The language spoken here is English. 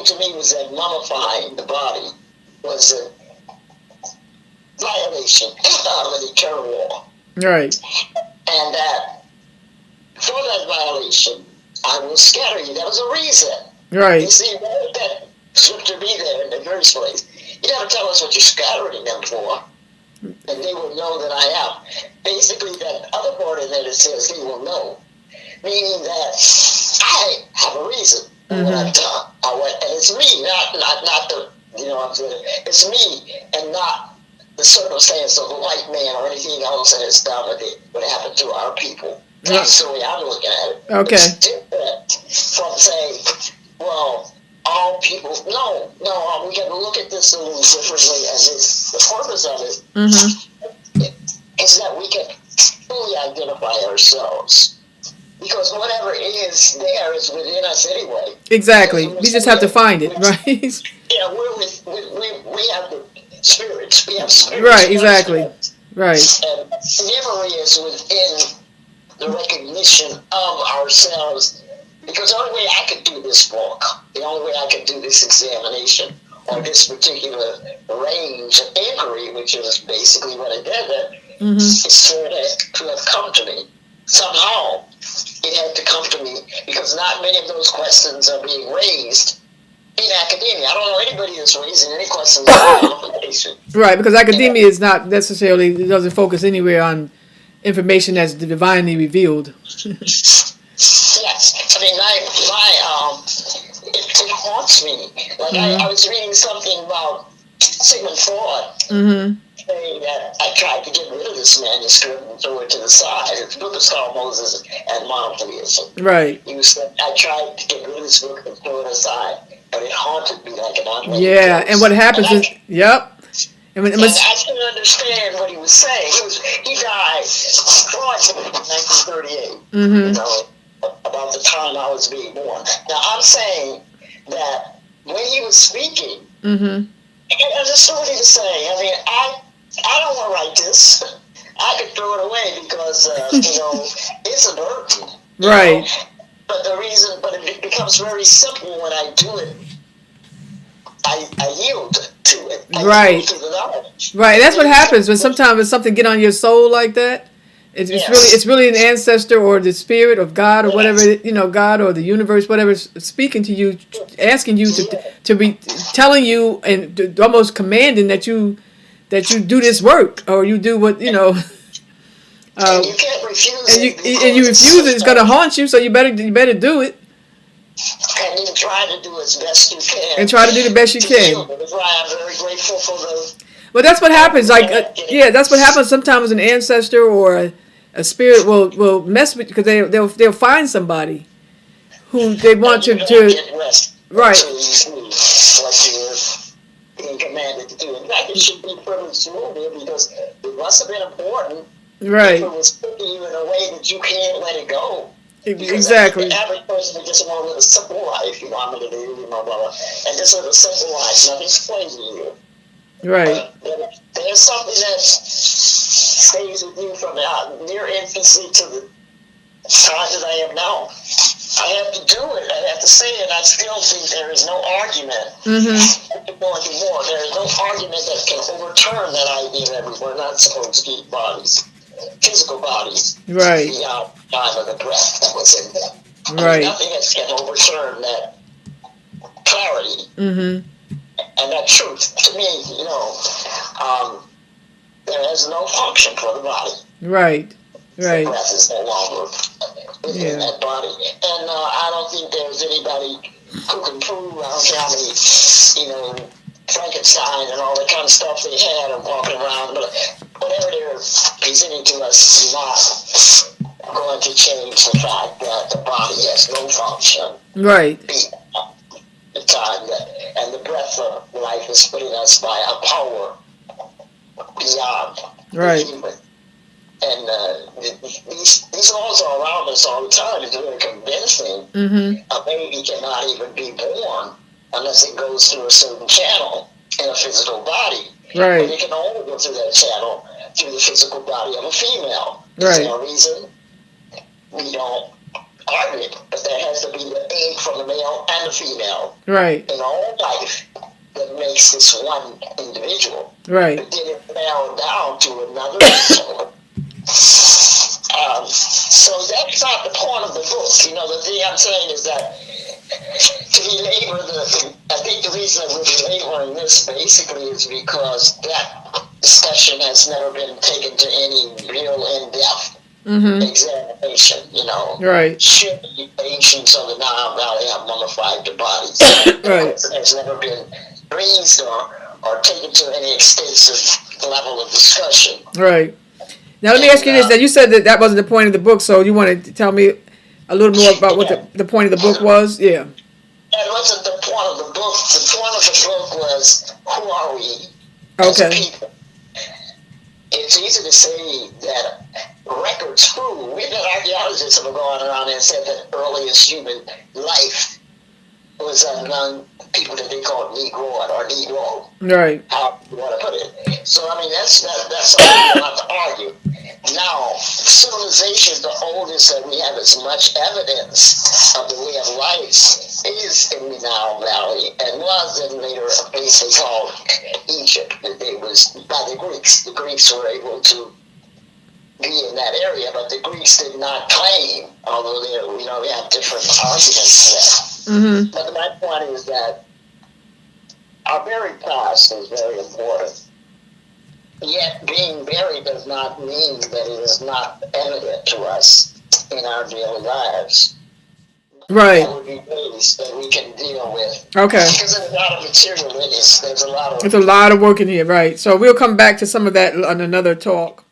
seemed to me was that mummifying the body was a violation of an eternal law. Right. And that for that violation, I will scatter you. That was a reason. Right. You see, why would that scripture be there in the first place? You never tell us what you're scattering them for. And they will know that I am. Basically, that other part in there that says they will know. Meaning that I have a reason for what I've done. And it's me, not the, it's me and not the circumstance of a white man or anything else that has done what happened to our people. That's the way I'm looking at it. Okay. It's different from saying, well, all people, no, we got to look at this a little differently, and the purpose of it is that we can fully identify ourselves. Because whatever is there is within us anyway. Exactly. We just have to find it, right? Yeah, we have the spirits. We have spirits. Right, exactly. Right. And memory is within the recognition of ourselves. Because the only way I could do this book, the only way I could do this examination, or this particular range of inquiry, which is basically what I did, is to have come to me. Somehow, it had to come to me, because not many of those questions are being raised in academia. I don't know anybody that's raising any questions on mummification. Right, because academia is not necessarily, it doesn't focus anywhere on information that's divinely revealed. Yes, I mean, it haunts me. Like I was reading something about Sigmund Freud, saying that I tried to get rid of this manuscript and throw it to the side. His book is called Moses and Monotheism. Right. He said, I tried to get rid of this book and throw it aside, but it haunted me like an unwelcome ghost. And what happens is, And I couldn't understand what he was saying. He died, Freud, in 1938. About the time I was being born. Now I'm saying that when he was speaking, there's a story to say. I mean, I don't want to write this. I could throw it away because it's a burden. Right. But it becomes very simple when I do it. I yield to it. I yield to the knowledge. Right. That's what happens when something get on your soul like that. It's really an ancestor or the spirit of God or whatever, God or the universe, whatever is speaking to you, asking you to be telling you and almost commanding that you do this work or you do what, and you can't refuse it. And you refuse it, it's going to haunt you, so you better do it. And you try to do as best you can. And try to do the best you can. That's why I'm very grateful for the... Well, that's what happens. That's what happens sometimes. An ancestor or a spirit will mess with, because they'll find somebody who they want to right. What you're being commanded to do. In fact, it should be privileged to move here because it must have been important. Right. If it was putting you in a way that you can't let it go. Exactly. The average person would just want to live a simple life. You want me to do, blah, blah, and just live a simple life. Nothing's poison you. Right. There's something that stays with you from near infancy to the time that I am now. I have to do it. I have to say it. I still think there is no argument. There is no argument that can overturn that idea that we were not supposed to keep bodies, physical bodies, right, beyond time of the breath that was in them. Right. Nothing can overturn that clarity. And that truth, to me, there is no function for the body. Right. The breath is no longer within that body. And I don't think there's anybody who can prove, I don't care how many, Frankenstein and all that kind of stuff they had and walking around, but whatever they're presenting to us is not going to change the fact that the body has no function. Right. The time and the breath of life is putting us by a power beyond the human. And these laws are around us all the time. It's very convincing. A baby cannot even be born unless it goes through a certain channel in a physical body. Right. But it can only go through that channel through the physical body of a female. Right. There's no reason we don't argument, but there has to be the aid from the male and the female Right. in all life that makes this one individual. Right. But then it narrowed down to another individual. So that's not the point of the book. You know, the thing I'm saying is that to belabor I think the reason that we're belaboring this basically is because that discussion has never been taken to any real in-depth examination, you know. Right. Should the ancients of the Nile Valley have mummified their bodies? Right. It has never been raised or taken to any extensive level of discussion. Right. Now let me ask you this. Now you said that wasn't the point of the book, so you want to tell me a little more about what the point of the book was? Yeah. That wasn't the point of the book. The point of the book was, who are we as a people? It's easy to say that records prove. We've got archaeologists who have gone around and said that earliest human life was among people that they call Negroid or Negro. Right. How you want to put it. So, I mean, that's something we don't have to argue. Now, civilization, the oldest that we have as much evidence of the way of life is in the Nile Valley, and was in later a place they called Egypt. It was by the Greeks. The Greeks were able to be in that area, but the Greeks did not claim, although we have different arguments for that. But my point is that our very past is very important. Yet being buried does not mean that it is not evident to us in our daily lives. Right. That would be ways that we can deal with. Okay. Because there's a lot of material in this. There's a lot of work in here, right? So we'll come back to some of that on another talk.